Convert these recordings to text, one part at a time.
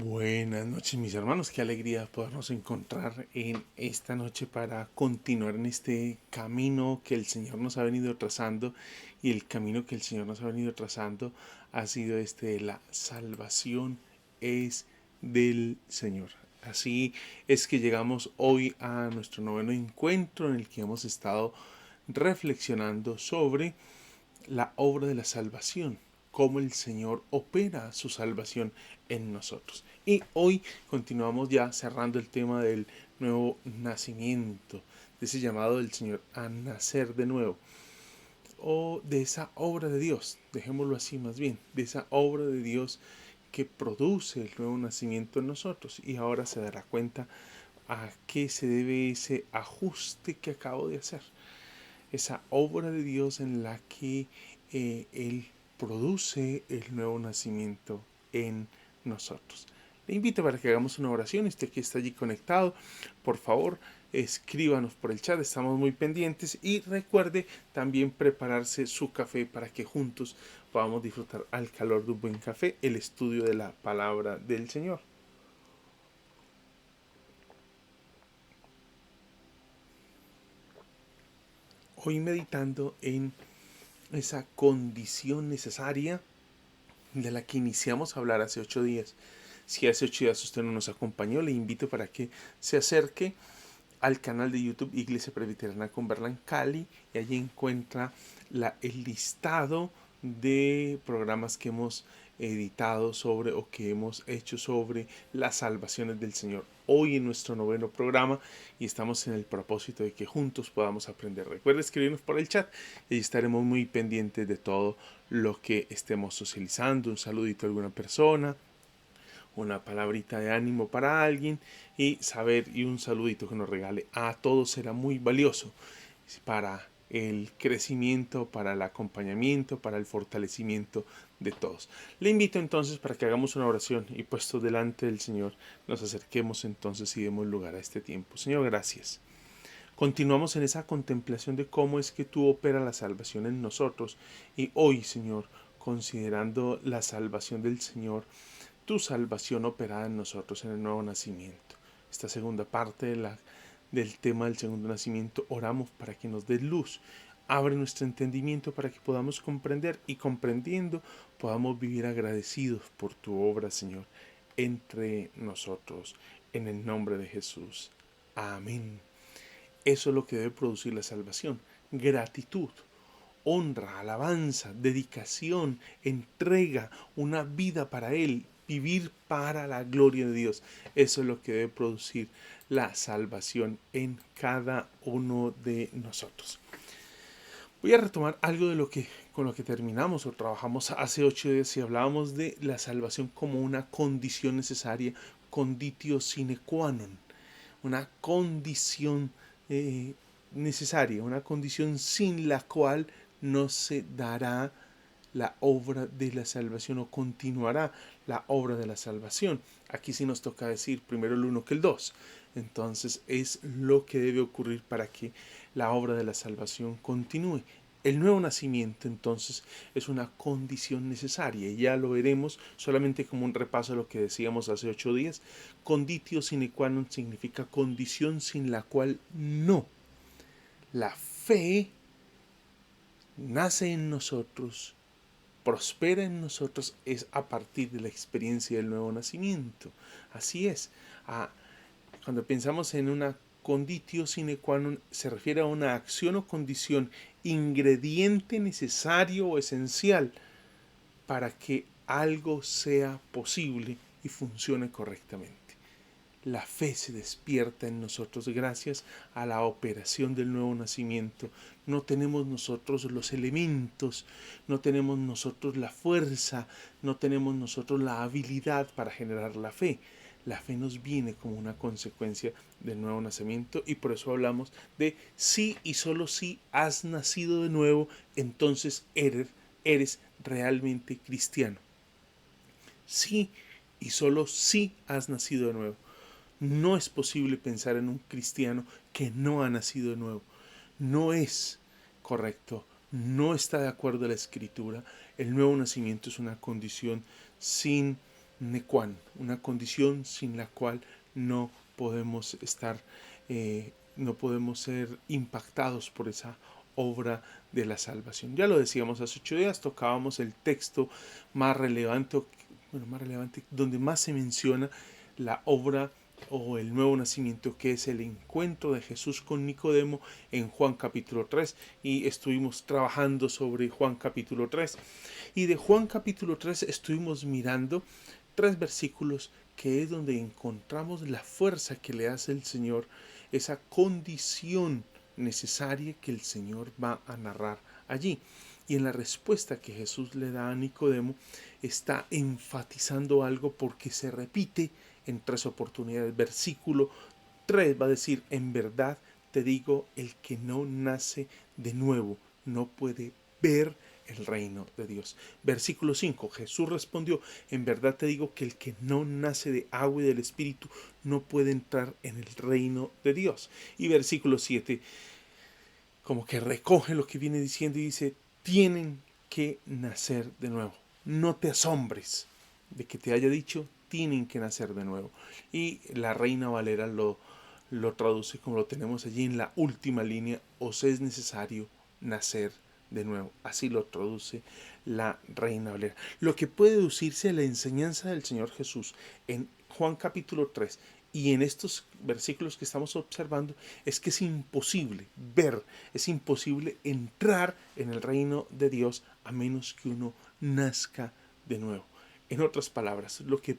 Buenas noches, mis hermanos. Qué alegría podernos encontrar en esta noche para continuar en este camino que el Señor nos ha venido trazando. Y el camino que el Señor nos ha venido trazando ha sido este de la salvación es del Señor. Así es que llegamos hoy a nuestro noveno encuentro en el que hemos estado reflexionando sobre la obra de la salvación, cómo el Señor opera su salvación en nosotros. Y hoy continuamos ya cerrando el tema del nuevo nacimiento, de ese llamado del Señor a nacer de nuevo, o de esa obra de Dios, dejémoslo así más bien, de esa obra de Dios que produce el nuevo nacimiento en nosotros. Y ahora se dará cuenta a qué se debe ese ajuste que acabo de hacer, esa obra de Dios en la que Él produce el nuevo nacimiento en nosotros. Le invito para que hagamos una oración. Usted que está allí conectado, por favor, escríbanos por el chat, estamos muy pendientes. Y recuerde también prepararse su café para que juntos podamos disfrutar al calor de un buen café el estudio de la palabra del Señor. Hoy meditando en esa condición necesaria de la que iniciamos a hablar hace 8 días. Si hace 8 días usted no nos acompañó, le invito para que se acerque al canal de YouTube Iglesia Presbiteriana Cumberland Cali y allí encuentra el listado de programas que hemos editado sobre o que hemos hecho sobre las salvaciones del Señor. Hoy en nuestro noveno programa y estamos en el propósito de que juntos podamos aprender. Recuerda escribirnos por el chat y estaremos muy pendientes de todo lo que estemos socializando. Un saludito a alguna persona, una palabrita de ánimo para alguien y saber y un saludito que nos regale a todos será muy valioso para el crecimiento, para el acompañamiento, para el fortalecimiento de todos. Le invito entonces para que hagamos una oración y puesto delante del Señor nos acerquemos entonces y demos lugar a este tiempo. Señor, gracias. Continuamos en esa contemplación de cómo es que tú operas la salvación en nosotros y hoy, Señor, considerando la salvación del Señor, tu salvación operada en nosotros en el nuevo nacimiento. Esta segunda parte del tema del segundo nacimiento, oramos para que nos des luz. Abre nuestro entendimiento para que podamos comprender y comprendiendo podamos vivir agradecidos por tu obra, Señor, entre nosotros. En el nombre de Jesús. Amén. Eso es lo que debe producir la salvación. Gratitud, honra, alabanza, dedicación, entrega, una vida para Él, vivir para la gloria de Dios. Eso es lo que debe producir la salvación en cada uno de nosotros. Voy a retomar algo de lo que con lo que terminamos o trabajamos hace 8 días y hablábamos de la salvación como una condición necesaria, conditio sine qua non, una condición necesaria, una condición sin la cual no se dará la obra de la salvación o continuará la obra de la salvación. Aquí sí nos toca decir primero el 1 que el 2. Entonces es lo que debe ocurrir para que la obra de la salvación continúe. El nuevo nacimiento entonces es una condición necesaria y ya lo veremos solamente como un repaso de lo que decíamos hace 8 días. Conditio sine qua non significa condición sin la cual no. La fe nace en nosotros, prospera en nosotros es a partir de la experiencia del nuevo nacimiento. Así es. Cuando pensamos en una conditio sine qua non, se refiere a una acción o condición, ingrediente necesario o esencial para que algo sea posible y funcione correctamente. La fe se despierta en nosotros gracias a la operación del nuevo nacimiento. No tenemos nosotros los elementos, no tenemos nosotros la fuerza, no tenemos nosotros la habilidad para generar la fe. La fe nos viene como una consecuencia del nuevo nacimiento y por eso hablamos de sí y solo si has nacido de nuevo, entonces eres realmente cristiano. Sí y solo si has nacido de nuevo. No es posible pensar en un cristiano que no ha nacido de nuevo. No es correcto, no está de acuerdo a la escritura. El nuevo nacimiento es una condición sin nequan, una condición sin la cual no podemos no podemos ser impactados por esa obra de la salvación. Ya lo decíamos hace 8 días, tocábamos el texto más relevante, donde más se menciona la obra o el nuevo nacimiento, que es el encuentro de Jesús con Nicodemo en Juan capítulo 3, y estuvimos trabajando sobre Juan capítulo 3, y de Juan capítulo 3 estuvimos mirando 3 versículos, que es donde encontramos la fuerza que le hace el Señor, esa condición necesaria que el Señor va a narrar allí. Y en la respuesta que Jesús le da a Nicodemo, está enfatizando algo porque se repite en 3 oportunidades. Versículo 3 va a decir: en verdad te digo, el que no nace de nuevo no puede ver el reino de Dios. Versículo 5, Jesús respondió: en verdad te digo que el que no nace de agua y del Espíritu no puede entrar en el reino de Dios. Y versículo 7, como que recoge lo que viene diciendo y dice: tienen que nacer de nuevo. No te asombres de que te haya dicho tienen que nacer de nuevo. Y la Reina Valera lo traduce como lo tenemos allí en la última línea: os es necesario nacer de nuevo. Así lo traduce la Reina Valera. Lo que puede deducirse de la enseñanza del Señor Jesús en Juan capítulo 3 y en estos versículos que estamos observando es que es imposible ver, es imposible entrar en el reino de Dios a menos que uno nazca de nuevo. En otras palabras, lo que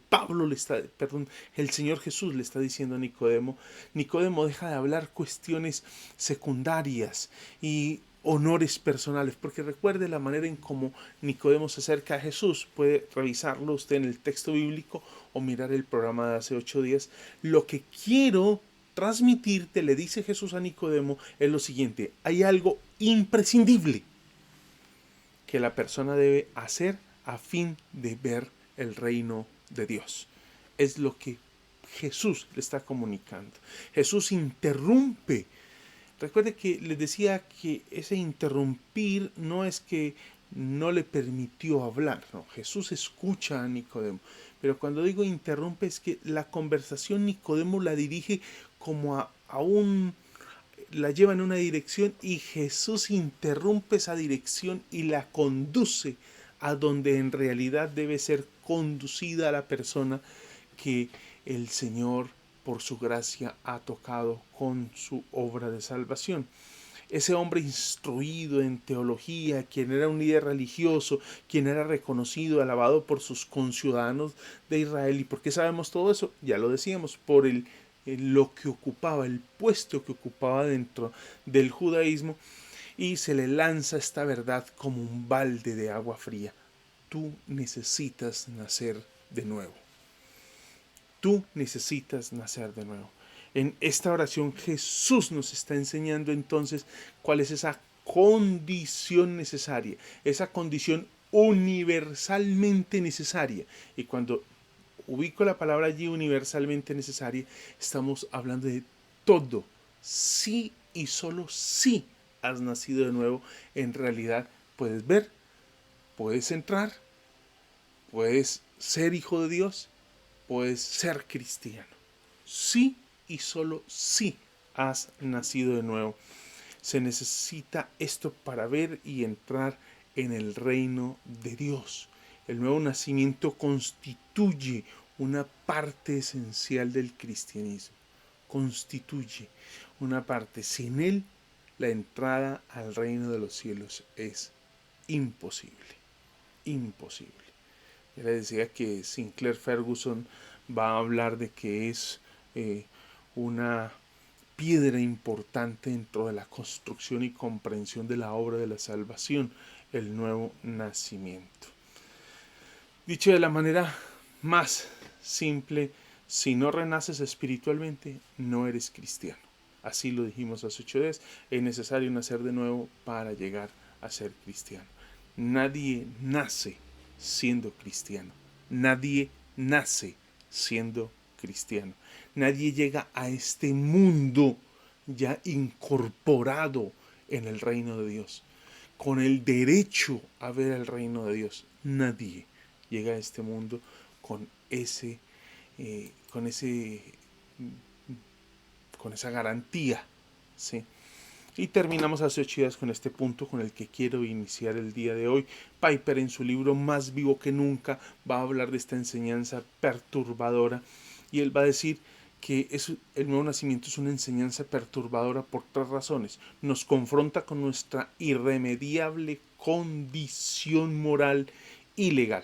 el Señor Jesús le está diciendo a Nicodemo: Nicodemo, deja de hablar cuestiones secundarias y honores personales, porque recuerde la manera en cómo Nicodemo se acerca a Jesús. Puede revisarlo usted en el texto bíblico o mirar el programa de hace 8 días. Lo que quiero transmitirte, le dice Jesús a Nicodemo, es lo siguiente: hay algo imprescindible que la persona debe hacer a fin de ver el reino de Dios. Es lo que Jesús le está comunicando. Jesús interrumpe. Recuerde que les decía que ese interrumpir no es que no le permitió hablar, no. Jesús escucha a Nicodemo, pero cuando digo interrumpe es que la conversación Nicodemo la dirige como la lleva en una dirección, y Jesús interrumpe esa dirección y la conduce a donde en realidad debe ser conducida la persona que el Señor, por su gracia, ha tocado con su obra de salvación. Ese hombre instruido en teología, quien era un líder religioso, quien era reconocido, alabado por sus conciudadanos de Israel. ¿Y por qué sabemos todo eso? Ya lo decíamos, por lo que ocupaba, el puesto que ocupaba dentro del judaísmo, y se le lanza esta verdad como un balde de agua fría: tú necesitas nacer de nuevo. Tú necesitas nacer de nuevo. En esta oración Jesús nos está enseñando entonces cuál es esa condición necesaria, esa condición universalmente necesaria. Y cuando ubico la palabra allí, universalmente necesaria, estamos hablando de todo. Sí y solo sí has nacido de nuevo, en realidad puedes ver, puedes entrar, puedes ser hijo de Dios, puedes ser cristiano. Sí y solo sí has nacido de nuevo. Se necesita esto para ver y entrar en el reino de Dios. El nuevo nacimiento constituye una parte esencial del cristianismo. Constituye una parte. Sin él, la entrada al reino de los cielos es imposible. Imposible. Ya les decía que Sinclair Ferguson va a hablar de que es una piedra importante dentro de la construcción y comprensión de la obra de la salvación, el nuevo nacimiento. Dicho de la manera más simple, si no renaces espiritualmente, no eres cristiano. Así lo dijimos hace 8 días, es necesario nacer de nuevo para llegar a ser cristiano. Nadie nace siendo cristiano. Nadie nace siendo cristiano. Nadie llega a este mundo ya incorporado en el reino de Dios, con el derecho a ver el reino de Dios. Nadie llega a este mundo con ese, con ese, con esa garantía, ¿sí? Y terminamos hace 8 días con este punto con el que quiero iniciar el día de hoy. Piper, en su libro Más vivo que nunca, va a hablar de esta enseñanza perturbadora, y él va a decir que el nuevo nacimiento es una enseñanza perturbadora por 3 razones. Nos confronta con nuestra irremediable condición moral y legal.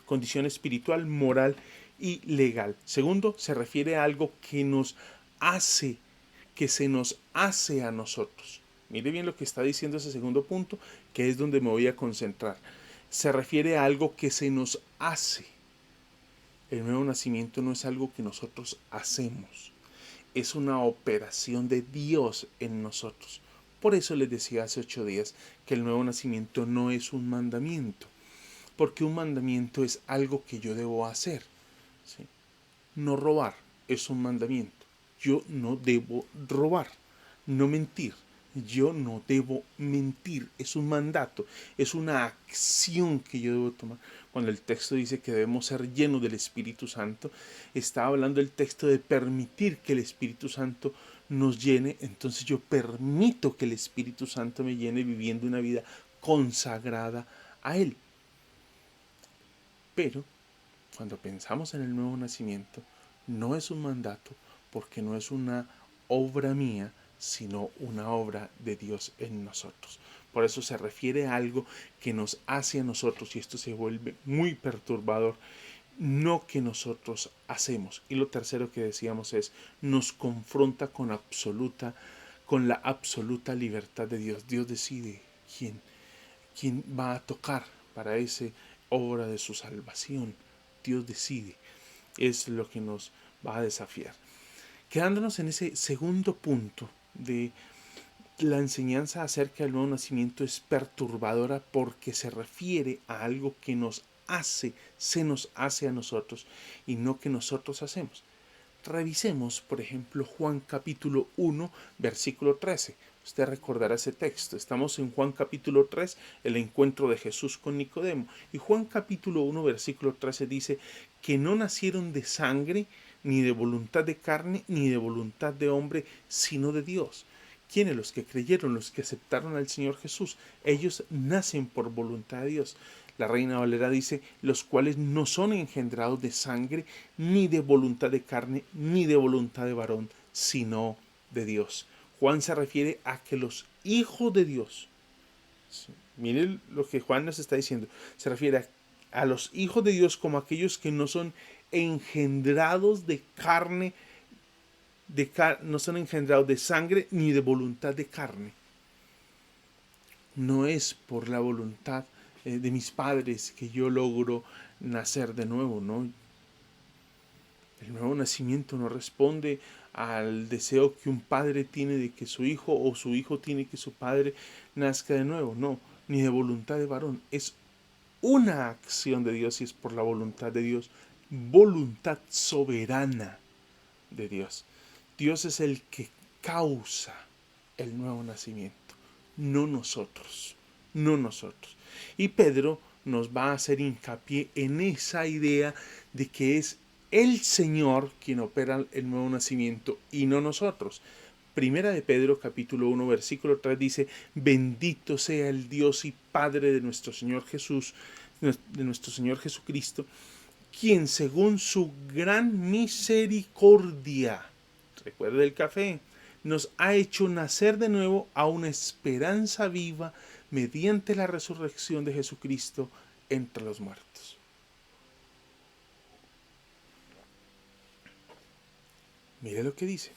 Condición espiritual, moral y legal. Segundo, se refiere a algo que se nos hace a nosotros. Mire bien lo que está diciendo ese segundo punto, que es donde me voy a concentrar. Se refiere a algo que se nos hace. El nuevo nacimiento no es algo que nosotros hacemos, es una operación de Dios en nosotros. Por eso les decía hace 8 días que el nuevo nacimiento no es un mandamiento, porque un mandamiento es algo que yo debo hacer, ¿sí? No robar es un mandamiento. Yo no debo robar, no mentir. Yo no debo mentir, es un mandato, es una acción que yo debo tomar. Cuando el texto dice que debemos ser llenos del Espíritu Santo, está hablando el texto de permitir que el Espíritu Santo nos llene. Entonces yo permito que el Espíritu Santo me llene viviendo una vida consagrada a Él. Pero cuando pensamos en el nuevo nacimiento, no es un mandato, porque no es una obra mía, sino una obra de Dios en nosotros. Por eso se refiere a algo que nos hace a nosotros, y esto se vuelve muy perturbador, no que nosotros hacemos. Y lo tercero que decíamos es, nos confronta con la absoluta libertad de Dios. Dios decide quién va a tocar para esa obra de su salvación. Dios decide. Es lo que nos va a desafiar. Quedándonos en ese segundo punto de la enseñanza acerca del nuevo nacimiento, es perturbadora porque se refiere a algo que se nos hace a nosotros y no que nosotros hacemos. Revisemos, por ejemplo, Juan capítulo 1, versículo 13. Usted recordará ese texto. Estamos en Juan capítulo 3, el encuentro de Jesús con Nicodemo. Y Juan capítulo 1, versículo 13 dice que no nacieron de sangre, ni de voluntad de carne, ni de voluntad de hombre, sino de Dios. ¿Quiénes? Los que creyeron, los que aceptaron al Señor Jesús. Ellos nacen por voluntad de Dios. La Reina Valera dice, los cuales no son engendrados de sangre, ni de voluntad de carne, ni de voluntad de varón, sino de Dios. Juan se refiere a que los hijos de Dios, sí, miren lo que Juan nos está diciendo, se refiere a los hijos de Dios como aquellos que no son engendrados de carne, no son engendrados de sangre, ni de voluntad de carne. No es por la voluntad de mis padres que yo logro nacer de nuevo, ¿no? El nuevo nacimiento no responde al deseo que un padre tiene de que su hijo, o su hijo tiene que su padre nazca de nuevo, no, ni de voluntad de varón. Es una acción de Dios y es por la voluntad de Dios, voluntad soberana de Dios. Dios es el que causa el nuevo nacimiento, no nosotros, no nosotros. Y Pedro nos va a hacer hincapié en esa idea de que es el Señor quien opera el nuevo nacimiento y no nosotros. Primera de Pedro capítulo 1 versículo 3 dice, bendito sea el Dios y Padre de nuestro Señor Jesús, de nuestro Señor Jesucristo, quien según su gran misericordia, recuerde el café, nos ha hecho nacer de nuevo a una esperanza viva mediante la resurrección de Jesucristo entre los muertos. Mire lo que dice.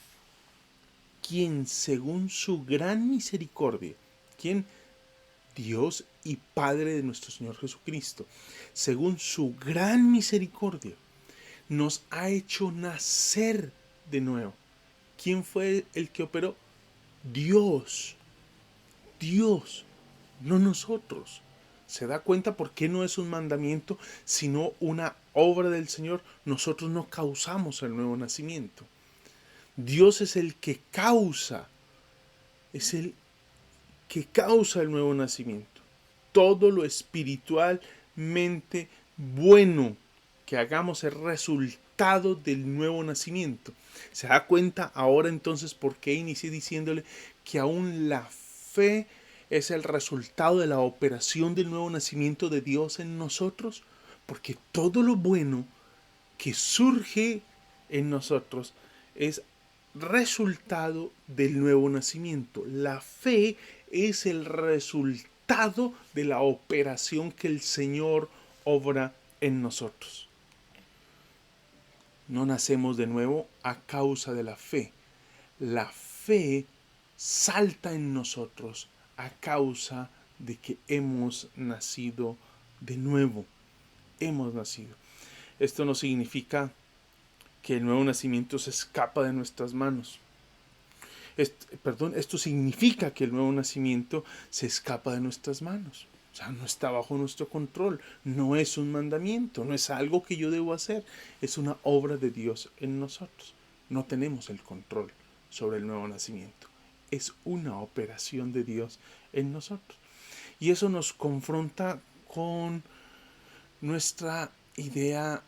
Quien según su gran misericordia, quien Dios y Padre de nuestro Señor Jesucristo, según su gran misericordia, nos ha hecho nacer de nuevo. ¿Quién fue el que operó? Dios. Dios, no nosotros. ¿Se da cuenta por qué no es un mandamiento, sino una obra del Señor? Nosotros no causamos el nuevo nacimiento. Dios es el que causa, es el que causa el nuevo nacimiento. Todo lo espiritualmente bueno que hagamos el resultado del nuevo nacimiento. ¿Se da cuenta ahora entonces por qué inicié diciéndole que aún la fe es el resultado de la operación del nuevo nacimiento de Dios en nosotros? Porque todo lo bueno que surge en nosotros es resultado del nuevo nacimiento. La fe es el resultado de la operación que el Señor obra en nosotros. No nacemos de nuevo a causa de la fe. La fe salta en nosotros a causa de que hemos nacido de nuevo. Hemos nacido. Esto no significa que el nuevo nacimiento se escapa de nuestras manos. Esto significa que el nuevo nacimiento se escapa de nuestras manos. O sea, no está bajo nuestro control. No es un mandamiento, no es algo que yo debo hacer. Es una obra de Dios en nosotros. No tenemos el control sobre el nuevo nacimiento. Es una operación de Dios en nosotros. Y eso nos confronta con nuestra idea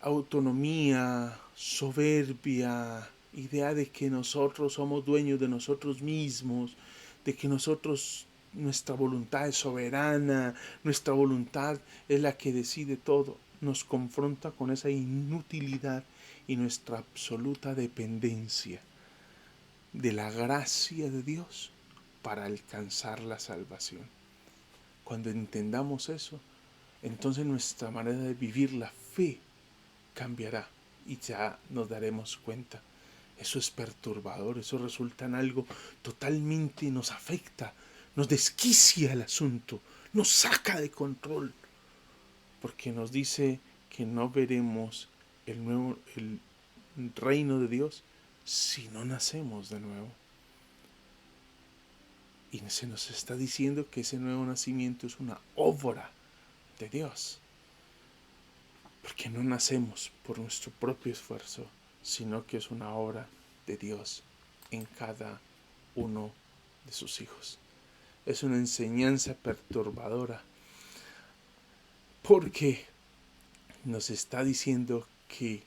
autonomía, soberbia, idea de que nosotros somos dueños de nosotros mismos, de que nuestra voluntad es soberana, nuestra voluntad es la que decide todo, nos confronta con esa inutilidad y nuestra absoluta dependencia de la gracia de Dios para alcanzar la salvación. Cuando entendamos eso, entonces nuestra manera de vivir la fe cambiará y ya nos daremos cuenta. Eso es perturbador, eso resulta en algo totalmente, nos afecta, nos desquicia el asunto, nos saca de control, porque nos dice que no veremos el reino de Dios si no nacemos de nuevo. Y se nos está diciendo que ese nuevo nacimiento es una obra de Dios. Porque no nacemos por nuestro propio esfuerzo, sino que es una obra de Dios en cada uno de sus hijos. Es una enseñanza perturbadora, porque nos está diciendo que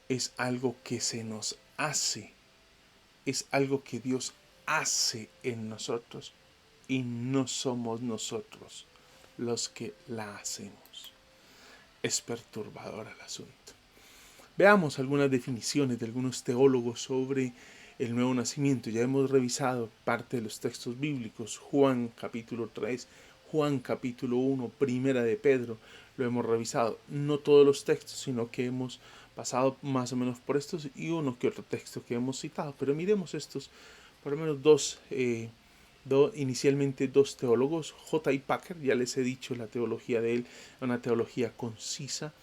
es algo que se nos hace, es algo que Dios hace en nosotros y no somos nosotros los que la hacemos. Es perturbador el asunto. Veamos algunas definiciones de algunos teólogos sobre el nuevo nacimiento. Ya hemos revisado parte de los textos bíblicos, Juan capítulo 3, Juan capítulo 1, Primera de Pedro, lo hemos revisado. No todos los textos, sino que hemos pasado más o menos por estos y uno que otro texto que hemos citado. Pero miremos estos, por lo menos inicialmente dos teólogos, J.I. Packer, ya les he dicho la teología de él, una teología concisa.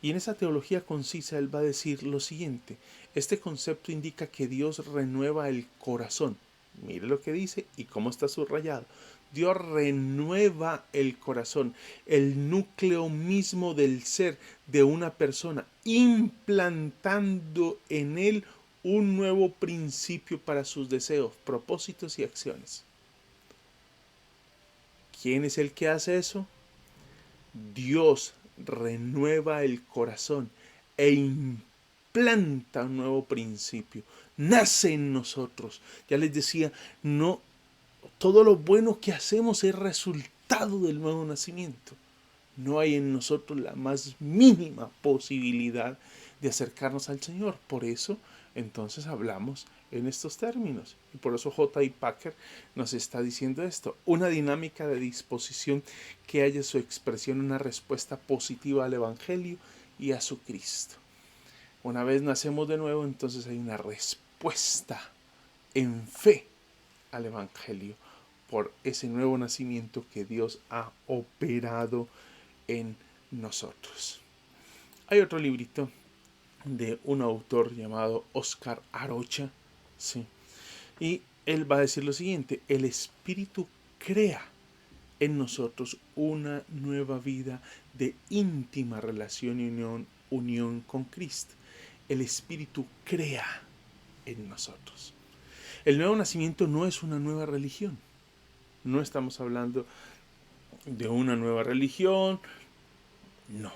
Y en esa teología concisa él va a decir lo siguiente: este concepto indica que Dios renueva el corazón. Mire lo que dice y cómo está subrayado. Dios renueva el corazón, el núcleo mismo del ser de una persona, implantando en él un nuevo principio para sus deseos, propósitos y acciones. ¿Quién es el que hace eso? Dios renueva el corazón e implanta un nuevo principio. Nace en nosotros. Ya les decía, no todo lo bueno que hacemos es resultado del nuevo nacimiento. No hay en nosotros la más mínima posibilidad de acercarnos al Señor. Por eso, entonces hablamos en estos términos. Y por eso J.I. Packer nos está diciendo esto. Una dinámica de disposición que haya su expresión en una respuesta positiva al Evangelio y a su Cristo. Una vez nacemos de nuevo, entonces hay una respuesta en fe al Evangelio por ese nuevo nacimiento que Dios ha operado en nosotros. Hay otro librito de un autor llamado Oscar Arocha, ¿sí? Y él va a decir lo siguiente: el Espíritu crea en nosotros una nueva vida de íntima relación y unión con Cristo. El Espíritu crea en nosotros. El nuevo nacimiento no es una nueva religión. No estamos hablando de una nueva religión. No.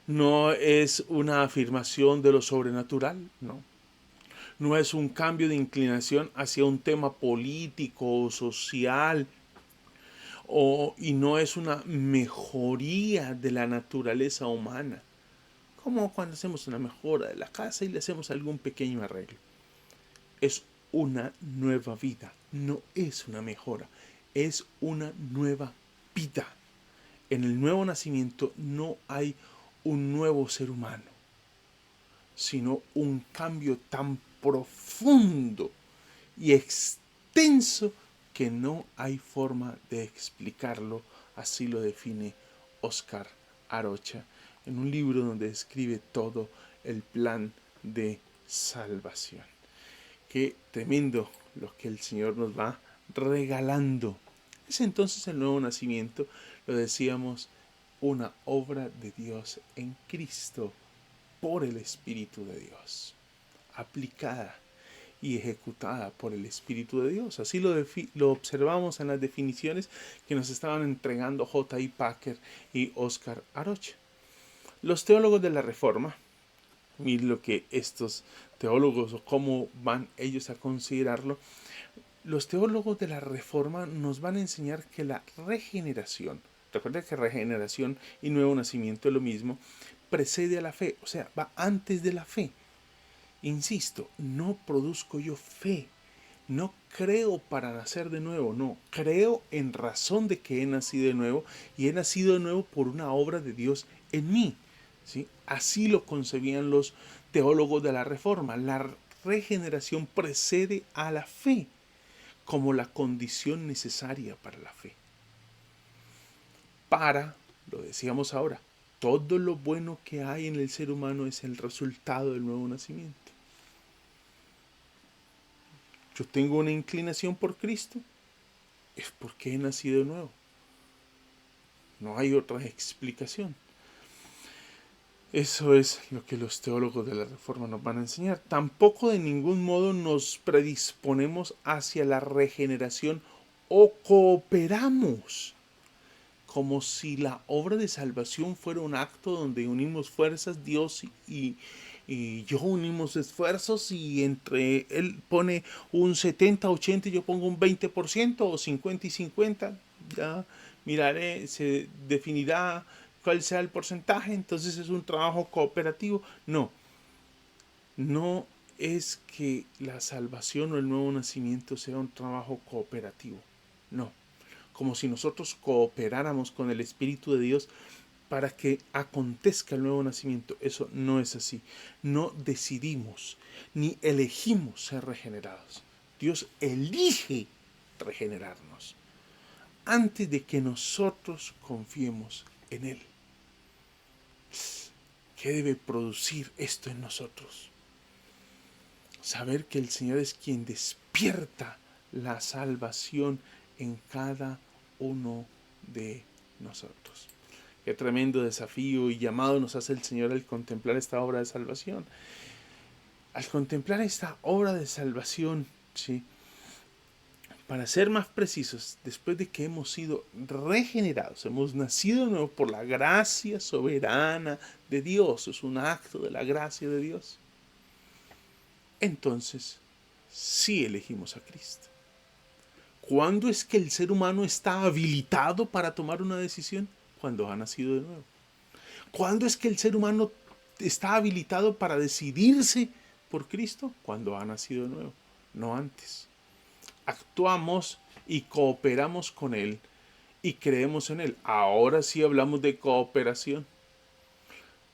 No es una afirmación de lo sobrenatural, no. No es un cambio de inclinación hacia un tema político o social, y no es una mejoría de la naturaleza humana, como cuando hacemos una mejora de la casa y le hacemos algún pequeño arreglo. Es una nueva vida, no es una mejora, es una nueva vida. En el nuevo nacimiento no hay un nuevo ser humano, sino un cambio tan profundo y extenso que no hay forma de explicarlo. Así lo define Oscar Arocha en un libro donde describe todo el plan de salvación. Qué tremendo lo que el Señor nos va regalando. Es entonces el nuevo nacimiento, lo decíamos, una obra de Dios en Cristo por el Espíritu de Dios, aplicada y ejecutada por el Espíritu de Dios. Así lo observamos en las definiciones que nos estaban entregando J. I. Packer y Oscar Arocha. Los teólogos de la Reforma, miren lo que estos teólogos o cómo van ellos a considerarlo, los teólogos de la Reforma nos van a enseñar que la regeneración, recuerda que regeneración y nuevo nacimiento es lo mismo, precede a la fe, o sea, va antes de la fe. Insisto, no produzco yo fe, no creo para nacer de nuevo, no, creo en razón de que he nacido de nuevo y he nacido de nuevo por una obra de Dios en mí. ¿Sí? Así lo concebían los teólogos de la Reforma. La regeneración precede a la fe como la condición necesaria para la fe. Lo decíamos ahora, todo lo bueno que hay en el ser humano es el resultado del nuevo nacimiento. Yo tengo una inclinación por Cristo, es porque he nacido de nuevo. No hay otra explicación. Eso es lo que los teólogos de la Reforma nos van a enseñar. Tampoco de ningún modo nos predisponemos hacia la regeneración o cooperamos, como si la obra de salvación fuera un acto donde unimos fuerzas, Dios y yo unimos esfuerzos y entre él pone un 70-80 y yo pongo un 20% o 50 y 50, ya miraré, se definirá cuál sea el porcentaje, entonces es un trabajo cooperativo. No, no es que la salvación o el nuevo nacimiento sea un trabajo cooperativo, no, como si nosotros cooperáramos con el Espíritu de Dios para que acontezca el nuevo nacimiento. Eso no es así. No decidimos ni elegimos ser regenerados. Dios elige regenerarnos antes de que nosotros confiemos en Él. ¿Qué debe producir esto en nosotros? Saber que el Señor es quien despierta la salvación en cada uno de nosotros. Qué tremendo desafío y llamado nos hace el Señor al contemplar esta obra de salvación. Al contemplar esta obra de salvación, ¿sí? Para ser más precisos, después de que hemos sido regenerados, hemos nacido de nuevo por la gracia soberana de Dios, es un acto de la gracia de Dios, entonces sí elegimos a Cristo. ¿Cuándo es que el ser humano está habilitado para tomar una decisión? Cuando ha nacido de nuevo. ¿Cuándo es que el ser humano está habilitado para decidirse por Cristo? Cuando ha nacido de nuevo, no antes. Actuamos y cooperamos con Él y creemos en Él. Ahora sí hablamos de cooperación.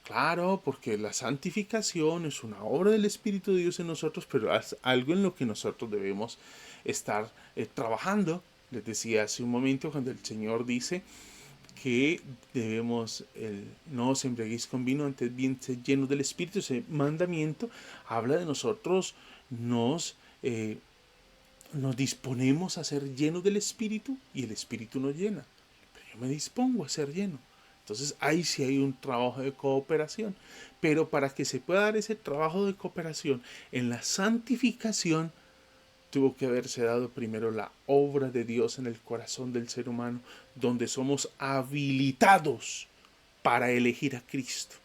Claro, porque la santificación es una obra del Espíritu de Dios en nosotros, pero es algo en lo que nosotros debemos estar trabajando. Les decía hace un momento cuando el Señor dice que debemos, no os embriaguéis con vino, antes bien ser llenos del Espíritu. Ese mandamiento habla de nosotros, nos disponemos a ser llenos del Espíritu y el Espíritu nos llena. Pero yo me dispongo a ser lleno. Entonces ahí sí hay un trabajo de cooperación. Pero para que se pueda dar ese trabajo de cooperación en la santificación, tuvo que haberse dado primero la obra de Dios en el corazón del ser humano, donde somos habilitados para elegir a Cristo.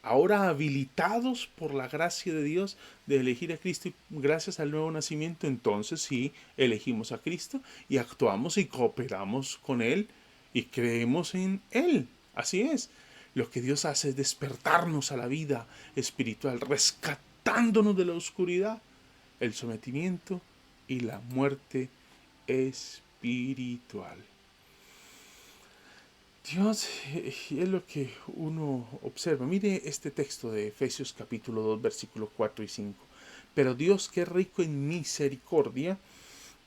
ahora habilitados por la gracia de Dios de elegir a Cristo y gracias al nuevo nacimiento, entonces sí elegimos a Cristo y actuamos y cooperamos con Él y creemos en Él. Así es. Lo que Dios hace es despertarnos a la vida espiritual, rescatándonos de la oscuridad, el sometimiento y la muerte espiritual. Dios es lo que uno observa. Mire este texto de Efesios capítulo 2, versículos 4 y 5. Pero Dios, que es rico en misericordia,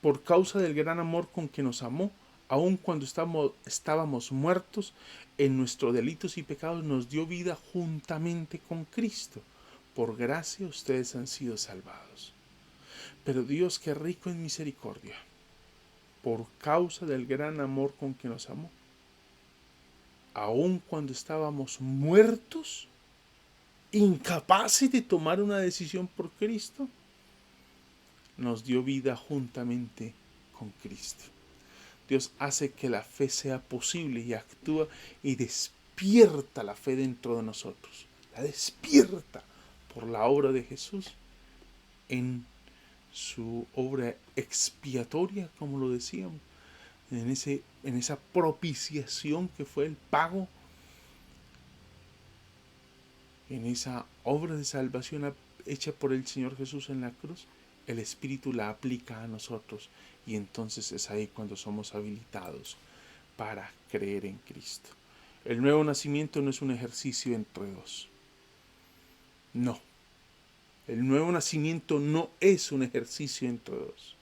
por causa del gran amor con que nos amó, aun cuando estábamos muertos en nuestros delitos y pecados, nos dio vida juntamente con Cristo. Por gracia ustedes han sido salvados. Pero Dios, que es rico en misericordia, por causa del gran amor con que nos amó, aun cuando estábamos muertos, incapaces de tomar una decisión por Cristo, nos dio vida juntamente con Cristo. Dios hace que la fe sea posible y actúa y despierta la fe dentro de nosotros. La despierta por la obra de Jesús en su obra expiatoria, como lo decíamos, en esa propiciación que fue el pago, en esa obra de salvación hecha por el Señor Jesús en la cruz. El Espíritu la aplica a nosotros y entonces es ahí cuando somos habilitados para creer en Cristo. El nuevo nacimiento no es un ejercicio entre dos. No. El nuevo nacimiento no es un ejercicio entre dos.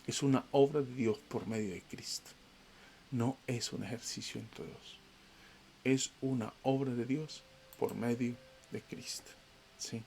Es una obra de Dios por medio de Cristo. No es un ejercicio entre dos. Es una obra de Dios por medio de Cristo. ¿Sí?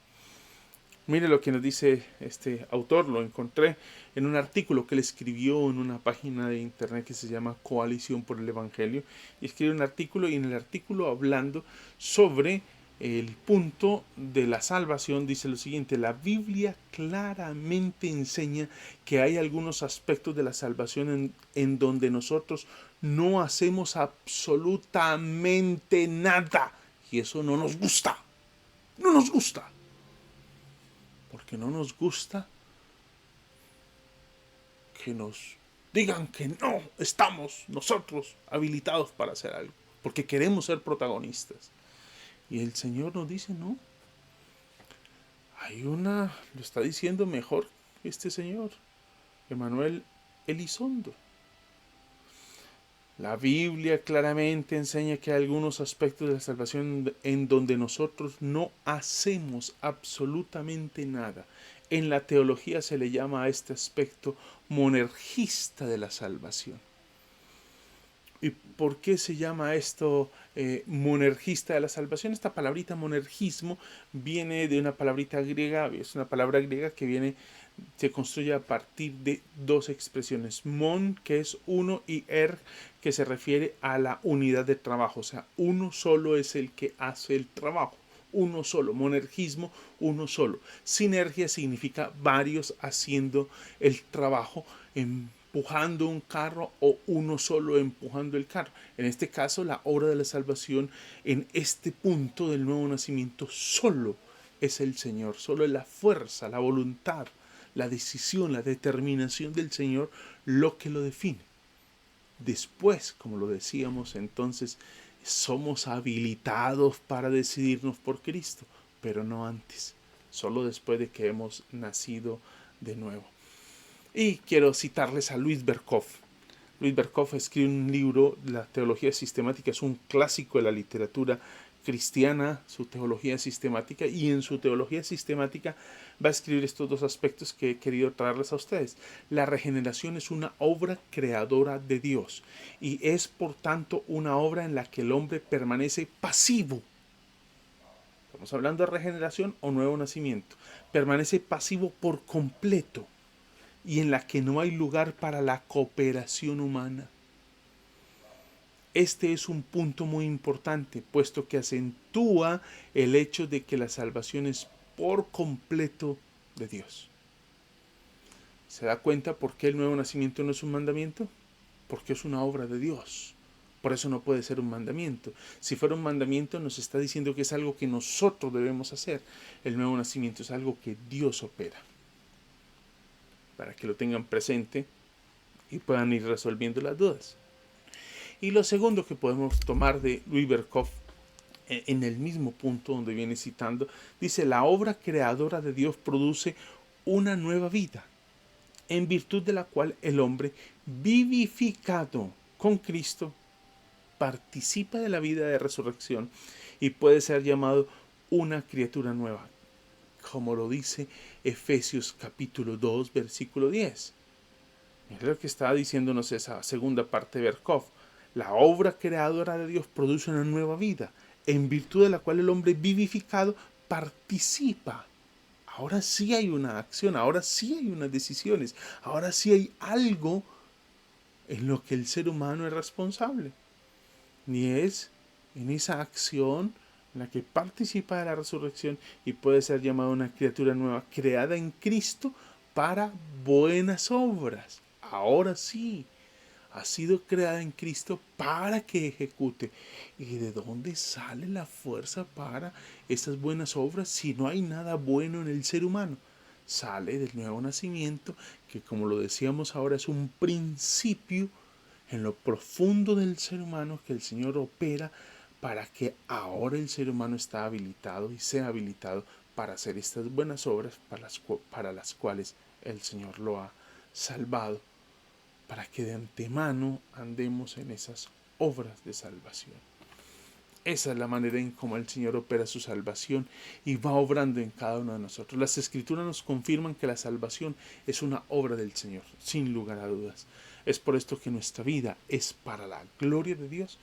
Mire lo que nos dice este autor, lo encontré en un artículo que él escribió en una página de internet que se llama Coalición por el Evangelio. Y escribe un artículo y en el artículo hablando sobre el punto de la salvación dice lo siguiente: la Biblia claramente enseña que hay algunos aspectos de la salvación en donde nosotros no hacemos absolutamente nada y eso no nos gusta, no nos gusta. Porque no nos gusta que nos digan que no estamos nosotros habilitados para hacer algo. Porque queremos ser protagonistas. Y el Señor nos dice, no. Lo está diciendo mejor este señor, Emanuel Elizondo. La Biblia claramente enseña que hay algunos aspectos de la salvación en donde nosotros no hacemos absolutamente nada. En la teología se le llama a este aspecto monergista de la salvación. ¿Y por qué se llama esto monergista de la salvación? Esta palabrita monergismo viene de una palabrita griega, es una palabra griega que se construye a partir de dos expresiones: mon, que es uno, y que se refiere a la unidad de trabajo, o sea, uno solo es el que hace el trabajo, uno solo, monergismo, uno solo. Sinergia significa varios haciendo el trabajo, empujando un carro o uno solo empujando el carro. En este caso, la obra de la salvación en este punto del nuevo nacimiento solo es el Señor, solo es la fuerza, la voluntad, la decisión, la determinación del Señor lo que lo define. Después, como lo decíamos, entonces somos habilitados para decidirnos por Cristo, pero no antes, solo después de que hemos nacido de nuevo. Y quiero citarles a Louis Berkhof. Louis Berkhof escribe un libro, La teología sistemática, es un clásico de la literatura cristiana, su teología sistemática, y en su teología sistemática va a escribir estos dos aspectos que he querido traerles a ustedes. La regeneración es una obra creadora de Dios y es por tanto una obra en la que el hombre permanece pasivo. Estamos hablando de regeneración o nuevo nacimiento. Permanece pasivo por completo y en la que no hay lugar para la cooperación humana. Este es un punto muy importante, puesto que acentúa el hecho de que la salvación es por completo de Dios. ¿Se da cuenta por qué el nuevo nacimiento no es un mandamiento? Porque es una obra de Dios, Por eso no puede ser un mandamiento. Si fuera un mandamiento nos está diciendo que es algo que nosotros debemos hacer. El nuevo nacimiento es algo que Dios opera. Para que lo tengan presente y puedan ir resolviendo las dudas. Y lo segundo que podemos tomar de Louis Berkhof, en el mismo punto donde viene citando, dice: la obra creadora de Dios produce una nueva vida, en virtud de la cual el hombre, vivificado con Cristo, participa de la vida de resurrección y puede ser llamado una criatura nueva, como lo dice Efesios capítulo 2, versículo 10. Es lo que está diciéndonos esa segunda parte de Berkhof. La obra creadora de Dios produce una nueva vida, en virtud de la cual el hombre vivificado participa. Ahora sí hay una acción, ahora sí hay unas decisiones, ahora sí hay algo en lo que el ser humano es responsable. Ni es en esa acción en la que participa de la resurrección y puede ser llamada una criatura nueva, creada en Cristo para buenas obras. Ahora sí, ha sido creada en Cristo para que ejecute. ¿Y de dónde sale la fuerza para estas buenas obras si no hay nada bueno en el ser humano? Sale del nuevo nacimiento, que como lo decíamos ahora es un principio en lo profundo del ser humano que el Señor opera para que ahora el ser humano está habilitado y sea habilitado para hacer estas buenas obras para las cuales el Señor lo ha salvado, para que de antemano andemos en esas obras de salvación. Esa es la manera en cómo el Señor opera su salvación y va obrando en cada uno de nosotros. Las Escrituras nos confirman que la salvación es una obra del Señor, sin lugar a dudas. Es por esto que nuestra vida es para la gloria de Dios.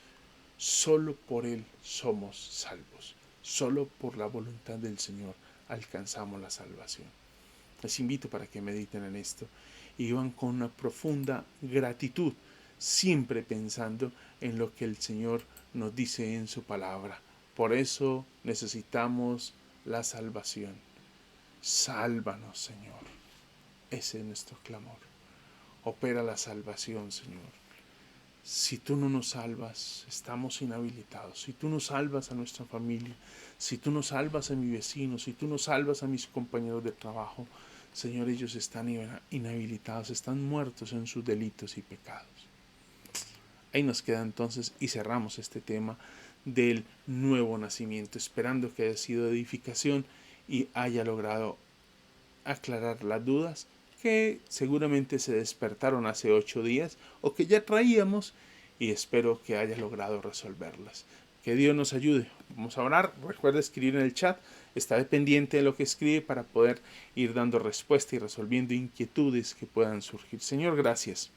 Solo por Él somos salvos. Solo por la voluntad del Señor alcanzamos la salvación. Les invito para que mediten en esto y vivan con una profunda gratitud, siempre pensando en lo que el Señor nos dice en su palabra. Por eso necesitamos la salvación. Sálvanos, Señor. Ese es nuestro clamor. Opera la salvación, Señor. Si tú no nos salvas, estamos inhabilitados. Si tú no salvas a nuestra familia, si tú no salvas a mi vecino, si tú no salvas a mis compañeros de trabajo, Señor, ellos están inhabilitados, están muertos en sus delitos y pecados. Ahí nos queda entonces y cerramos este tema del nuevo nacimiento, esperando que haya sido de edificación y haya logrado aclarar las dudas que seguramente se despertaron hace 8 días o que ya traíamos, y espero que haya logrado resolverlas. Que Dios nos ayude. Vamos a orar. Recuerda escribir en el chat. Está pendiente de lo que escribe para poder ir dando respuesta y resolviendo inquietudes que puedan surgir. Señor, gracias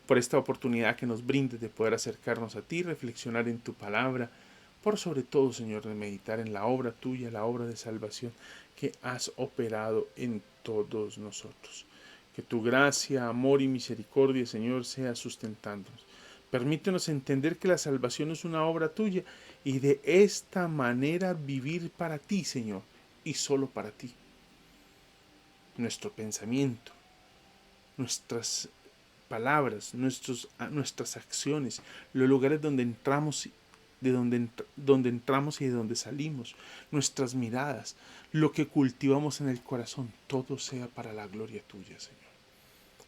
por esta oportunidad que nos brindes de poder acercarnos a ti, reflexionar en tu palabra, por sobre todo, Señor, de meditar en la obra tuya, la obra de salvación que has operado en todos nosotros. Que tu gracia, amor y misericordia, Señor, sea sustentándonos. Permítenos entender que la salvación es una obra tuya y de esta manera vivir para ti, Señor, y solo para ti. Nuestro pensamiento, nuestras palabras, nuestras acciones, los lugares donde entramos, de donde entramos y de donde salimos, nuestras miradas, lo que cultivamos en el corazón, todo sea para la gloria tuya, Señor.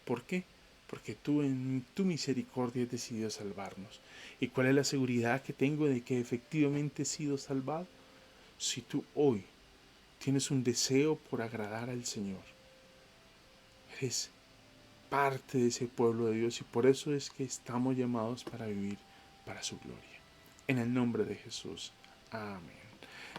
¿Por qué? Porque tú en tu misericordia has decidido salvarnos. ¿Y cuál es la seguridad que tengo de que efectivamente he sido salvado? Si tú hoy tienes un deseo por agradar al Señor, eres parte de ese pueblo de Dios y por eso es que estamos llamados para vivir para su gloria. En el nombre de Jesús. Amén.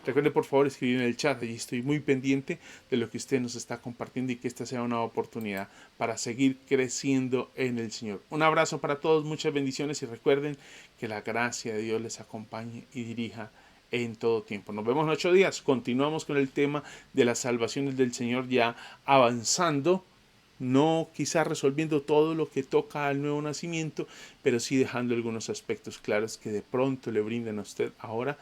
Recuerde por favor escribir en el chat, allí estoy muy pendiente de lo que usted nos está compartiendo y que esta sea una oportunidad para seguir creciendo en el Señor. Un abrazo para todos, muchas bendiciones y recuerden que la gracia de Dios les acompañe y dirija en todo tiempo. Nos vemos en 8 días, continuamos con el tema de las salvaciones del Señor ya avanzando. No quizás resolviendo todo lo que toca al nuevo nacimiento, pero sí dejando algunos aspectos claros que de pronto le brindan a usted ahora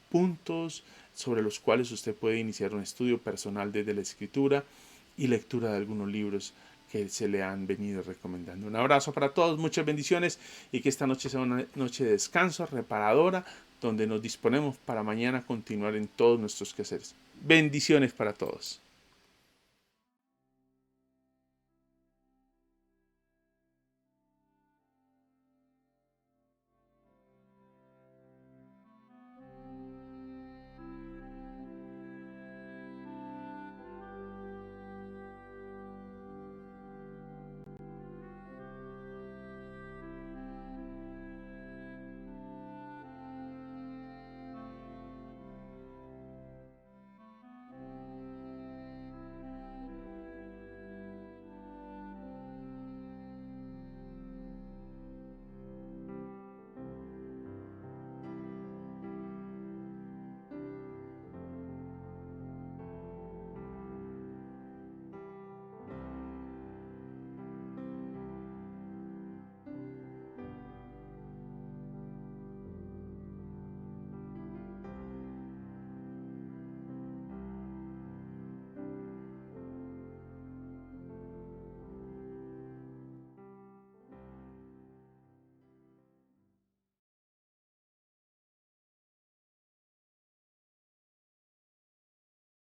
puntos sobre los cuales usted puede iniciar un estudio personal desde la escritura y lectura de algunos libros que se le han venido recomendando. Un abrazo para todos, muchas bendiciones y que esta noche sea una noche de descanso, reparadora, donde nos disponemos para mañana continuar en todos nuestros quehaceres. Bendiciones para todos.